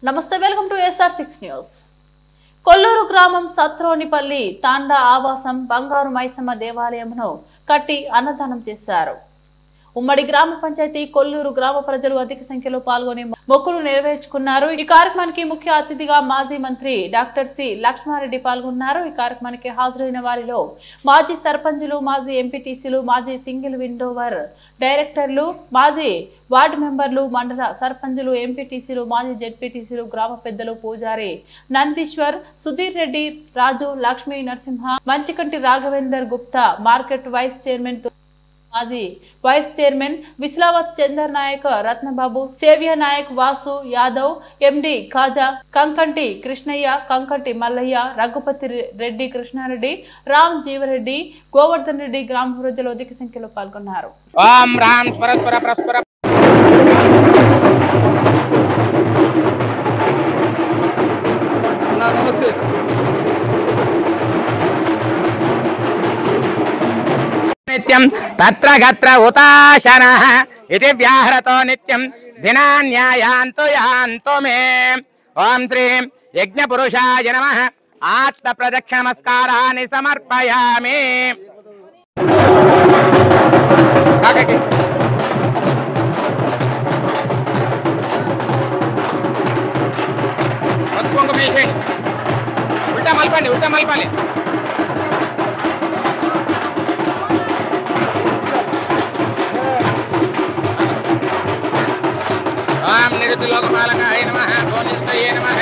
నమస్తే welcome to SR6 news. Kolluru గ్రామం సత్రోనిపల్లి తాండా ఆవాసం బంగారు మైసమ్మ దేవాలయంను కట్టి అన్నదానం చేశారు. ఉమ్మడి గ్రామ పంచాయతీ కొల్లూరు గ్రామ ప్రజలు అధిక సంఖ్యలో పాల్గొని మొక్కులు నెరవేర్చుకున్నారు. ఈ కార్యక్రమానికి ముఖ్య అతిథిగా మాజీ మంత్రి డాక్టర్ సి లక్ష్మారెడ్డి పాల్గొన్నారు. ఈ కార్యక్రమానికి హాజరైన వారిలో మాజీ సర్పంచులు, మాజీ ఎంపీటీసీలు, మాజీ సింగిల్ విండోవర్ డైరెక్టర్లు, మాజీ వార్డు మెంబర్లు, మండల సర్పంచులు, ఎంపీటీసీలు, మాజీ జెడ్పీటీసీలు, గ్రామ పెద్దలు, పూజారి Nandishwar, Sudhir Reddy, Raju, Lakshmi Narasimha, Manchikanti Raghavender Gupta, market vice chairman, మాజీ vice chairman Vislavath Chander Naik, Ratnababu, Sevya Naik, Vasu Yadav, MD Khaja, Kankanti Krishnaiah, Kankanti Mallaiah, Raghupathi Reddy, Krishna Reddy, Ram Jeeva Reddy, Govardhan Reddy గ్రామ ప్రజలు అధిక సంఖ్యలో పాల్గొన్నారు. ఓం రామ్ పరస్పర పరస్పర నమస్తే. నిత్యం తత్ర గత్ర ఉతాశనః ఇతి వ్యాహ్రతో నిత్యం దినాన్యాయాంతో యాంతో మే. ఓం శ్రీ యజ్ఞపురుషాయ నమః. ఆత్మ ప్రదక్షిణ నమస్కారాన్ని సమర్పయామి. ఉల్టా మలపండి, ఉల్టా మలపాలి. ఓం నిరుద్లోకపాలకాయ నమః. ఓం నిరుతయే నమః.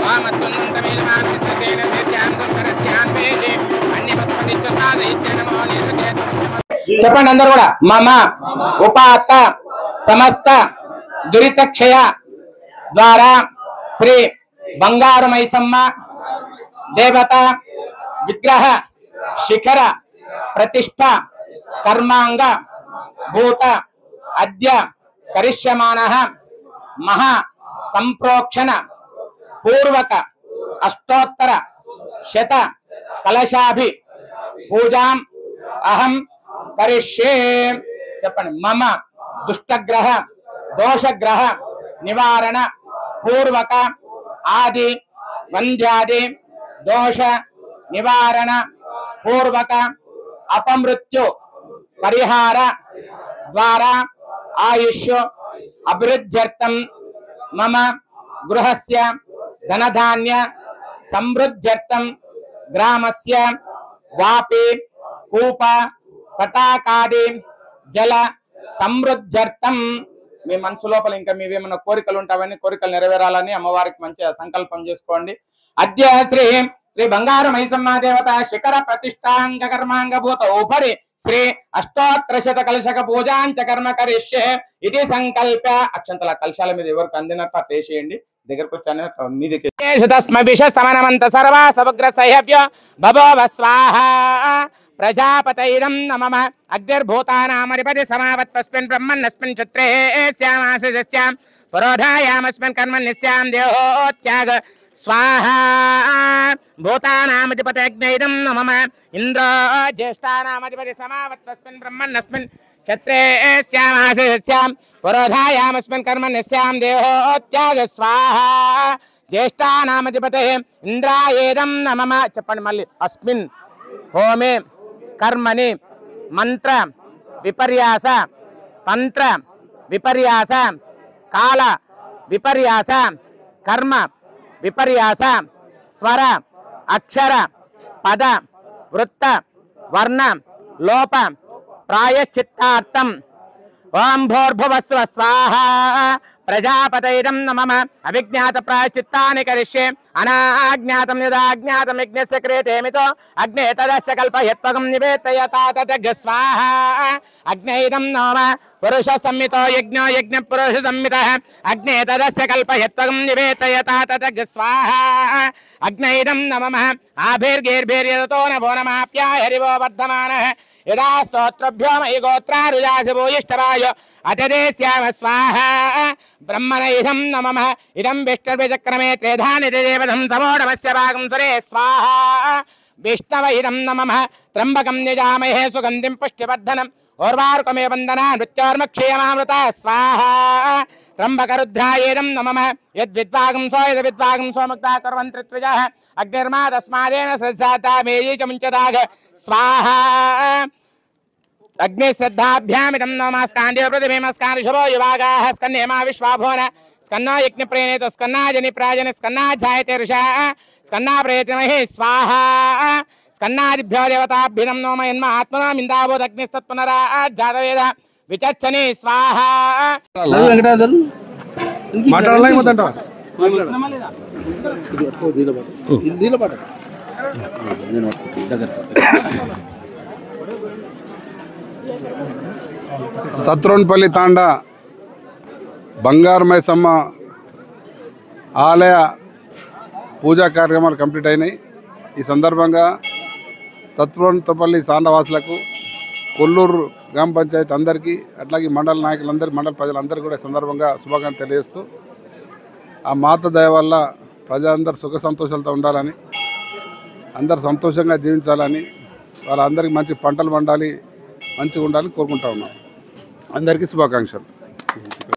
ఓం అత్యున్నతమే నమః. నిత్యేన నిత్యాంతం సరస్యాన్వేది అన్యమస్మదిచ్చసాదయిత్య నమో నిరుతే. చెప్పండి అందరూ కూడా. మమ ఉపాత్త సమస్త దురితక్షయ ద్వారా శ్రీ బంగారు మైసమ్మ దేవత విగ్రహ శిఖర ప్రతిష్ఠ కర్మాంగ భూత అద్య కరిష్యమానః మహా సంప్రోక్షణ పూర్వక అష్టోత్తర శత కలశాభి పూజాం అహం కరిష్యే. చెప్పండి. మమ దుష్టగ్రహ దోషగ్రహ నివారణ పూర్వక ఆది వంద్యాది దోష నివారణ పూర్వక అపమృత్యు పరిహార ద్వారా ఆయుష్ అభివృద్ధ్యర్థం మమ గృహస్య ధనధాన్య సమృద్ధ్యర్థం గ్రామస్య వాపి కూప పటాకాది జల సమృద్ధ్యర్థం. మీ మనసు లోపల ఇంకా మీవేమన్నా కోరికలు ఉంటావని కోరికలు నెరవేరాలని అమ్మవారికి మంచిగా సంకల్పం చేసుకోండి. అద్య శ్రీ శ్రీ బంగారు మైసమ్మ దేవత శిఖర ప్రతిష్టాంగ కర్మాంగ భూత ఉపరి శ్రీ అష్టోత్తర శత కలశక పూజాంచ కర్మ కరిష్యే ఇది సంకల్ప. అక్షంతల కలశాల మీద ఎవరికి అందినట్టు అట్లా వేసేయండి. దగ్గరకు వచ్చాను మీదికి. తస్మ విష సమనమంత సర్వా సవగ్ర సహ్యభ్య భవో స్వాహ ప్రజాపతైరం నమః. అగ్నిర్భూతానామధిపతి సమావత్వస్మిన్ బ్రహ్మన్నస్మిన్ క్షత్రే స్యామాసిస్యాం పురోధాయామస్మిన్ కర్మణ్యస్యాం దేహోత్యాగ స్వాహా. భూతానామధిపతి అగ్నైరం నమః. ఇంద్రో జ్యేష్ఠానామధిపతి సమావత్వస్మిన్ బ్రహ్మన్నస్మిన్ క్షత్రే స్యామాసిస్యాం పురోధాయామస్మిన్ కర్మణ్యస్యాం దేహోత్యాగ స్వాహా. జ్యేష్ఠానామధిపతే ఇంద్రాయేదం నమః. చెప్పండి మళ్ళీ. అస్మిన్ హోమే కర్మని మంత్ర విపర్యాస తంత్ర విపర్యాస కాల విపర్యాస కర్మ విపర్యాస స్వర అక్షర పద వృత్త వర్ణ లోప ప్రాయశ్చిత్తార్థం ఓం భూర్భువస్వ స్వాహా ప్రజాపతైరం నమః. అవిజ్ఞాత ప్రాయశ్చిత్తాని కరిష్యే అనాజ్ఞాతం యదాజ్ఞాతం యజ్ఞస్య క్రియతేమితో అగ్నే తదస్య కల్పయత్వగం నివేతయతా తదగ్గ స్వాహా. అగ్నైరం నమః. పురుష సంహితో యజ్ఞో యజ్ఞ పురుష సంహితః అగ్నే తదస్య కల్పయత్వగం నివేతయతా తదగ్గ స్వాహా. అగ్నైరం నమః. ఆభిర్గేర్భిర్యతో నభో నమాప్యాయ హరివో వర్ధమానః. యదా స్తోత్రభ్యో మయి గోత్రారుజాసి భూయిష్టవాయ అతదేశ్యామ స్వాహా. బ్రహ్మణైధం నమః. ఇదం విష్ణుర్విచక్రమే త్రేధాని దేవధం సమోఢమస్య భాగం సురే స్వాహా. విష్ణవైధం నమః. త్రంబకం యజామహే సుగంధిం పుష్టివర్ధనం ఓర్వార్కమే వందనా నృత్యోర్మక్షేమామృత స్వాహా. त्र्यम्बकरुद्रायेदं नमः यद्विद्वागंसो यद्विद्वागंसो मुक्ता कुर्वन्ति त्रिजः अग्निर्मा तस्मादेन सज्जाता मेयी च मुञ्चदाघ स्वाहा अग्निश्रद्धाभ्यामिदं नमः स्कान्देव प्रतिभेम स्कानिशभो युवागाः स्कन्नेमा विश्वाभुवन स्कन्ना यज्ञप्रेणेत स्कन्ना जनिप्राजन स्कन्ना ध्यायते ऋषा स्कन्ना प्रेतमहे स्वाहा स्कन्नादिभ्यो देवताभ्यं नमः यन्मात्मनाम् इन्दावोदग्निस्तत्पुनराजातवेद विचक्षणे स्वाहा సత్రోన్పల్లి తాండా బంగారు మైసమ్మ ఆలయ పూజా కార్యక్రమాలు కంప్లీట్ అయినాయి. ఈ సందర్భంగా సత్రోన్పల్లి తాండవాసులకు కొల్లూరు గ్రామ పంచాయతీ అందరికీ అట్లాగే మండల నాయకులందరికీ మండల ప్రజలందరికీ కూడా ఈ సందర్భంగా శుభాకాంక్షలు తెలియజేస్తూ ఆ మాత దయ వల్ల ప్రజలందరూ సుఖ సంతోషాలతో ఉండాలని, అందరు సంతోషంగా జీవించాలని, వాళ్ళందరికీ మంచి పంటలు పండాలి, మంచిగా ఉండాలని కోరుకుంటా ఉన్నాం. అందరికీ శుభాకాంక్షలు.